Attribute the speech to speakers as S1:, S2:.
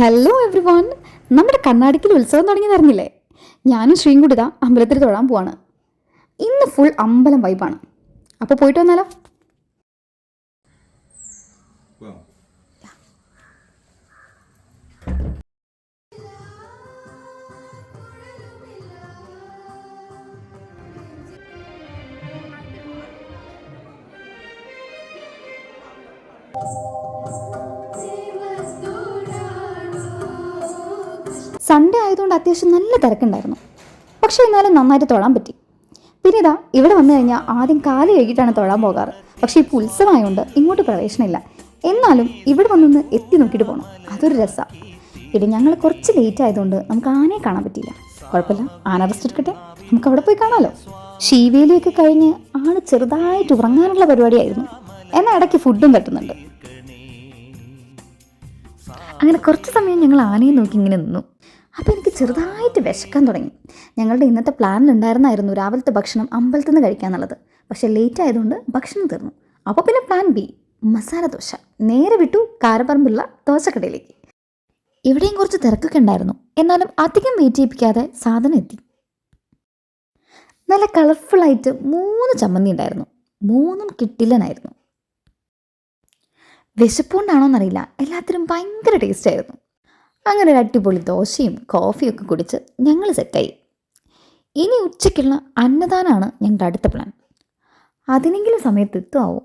S1: Hello every one. നമ്മുടെ കർണാടകയിൽ ഉത്സവം തുടങ്ങിയതറിഞ്ഞില്ലേ? ഞാനും ശ്രീയും കൂടി ഇതാ അമ്പലത്തിൽ തൊഴാൻ പോവാണ്. ഇന്ന് ഫുൾ അമ്പലം വൈബാണ്. അപ്പോൾ പോയിട്ട് വന്നാലോ? സൺഡേ ആയതുകൊണ്ട് അത്യാവശ്യം നല്ല തിരക്കുണ്ടായിരുന്നു. പക്ഷേ എന്നാലും നന്നായിട്ട് തൊഴാൻ പറ്റി. പിന്നെ ഇതാ ഇവിടെ വന്നു കഴിഞ്ഞാൽ ആദ്യം കാല് കഴുകിയിട്ടാണ് തൊഴാൻ പോകാറ്. പക്ഷേ ഇപ്പോൾ ഉത്സവമായതുകൊണ്ട് ഇങ്ങോട്ട് പ്രവേശനമില്ല. എന്നാലും ഇവിടെ വന്നൊന്ന് എത്തി നോക്കിയിട്ട് പോകണം, അതൊരു രസമാണ്. പിന്നെ ഞങ്ങൾ കുറച്ച് ലേറ്റ് ആയതുകൊണ്ട് നമുക്ക് ആനയെ കാണാൻ പറ്റിയില്ല. കുഴപ്പമില്ല, ആന റെസ്റ്റ് എടുക്കട്ടെ, നമുക്ക് അവിടെ പോയി കാണാമല്ലോ. ശീവേലിയൊക്കെ കഴിഞ്ഞ് ആള് ചെറുതായിട്ട് ഉറങ്ങാനുള്ള പരിപാടിയായിരുന്നു. എന്നാൽ ഇടയ്ക്ക് ഫുഡും തട്ടുന്നുണ്ട്. അങ്ങനെ കുറച്ച് സമയം ഞങ്ങൾ ആനയെ നോക്കി ഇങ്ങനെ നിന്നു. അപ്പോൾ എനിക്ക് ചെറുതായിട്ട് വിശക്കാൻ തുടങ്ങി. ഞങ്ങളുടെ ഇന്നത്തെ പ്ലാനിലുണ്ടായിരുന്നായിരുന്നു രാവിലത്തെ ഭക്ഷണം അമ്പലത്തിൽ നിന്ന് കഴിക്കാന്നുള്ളത്. പക്ഷേ ലേറ്റ് ആയതുകൊണ്ട് ഭക്ഷണം തീർന്നു. അപ്പോൾ പിന്നെ പ്ലാൻ ബി, മസാല ദോശ. നേരെ വിട്ടു കാരപ്പറമ്പുള്ള ദോശക്കടയിലേക്ക്. ഇവിടെയും കുറച്ച് തിരക്കൊക്കെ ഉണ്ടായിരുന്നു. എന്നാലും അധികം വെയിറ്റ് ചെയ്യിപ്പിക്കാതെ സാധനം എത്തി. നല്ല കളർഫുള്ളായിട്ട് 3 ചമ്മന്തി ഉണ്ടായിരുന്നു. 3ഉം കിട്ടില്ലനായിരുന്നു. വിശപ്പുകൊണ്ടാണോന്നറിയില്ല, എല്ലാത്തിനും ഭയങ്കര ടേസ്റ്റ് ആയിരുന്നു. അങ്ങനെ ഒരു അടിപൊളി ദോശയും കോഫിയൊക്കെ കുടിച്ച് ഞങ്ങൾ സെറ്റായി. ഇനി ഉച്ചയ്ക്കുള്ള അന്നദാനമാണ് ഞങ്ങളുടെ അടുത്ത പ്ലാൻ. അതിനെങ്കിലും സമയത്ത് എത്തുമാവും.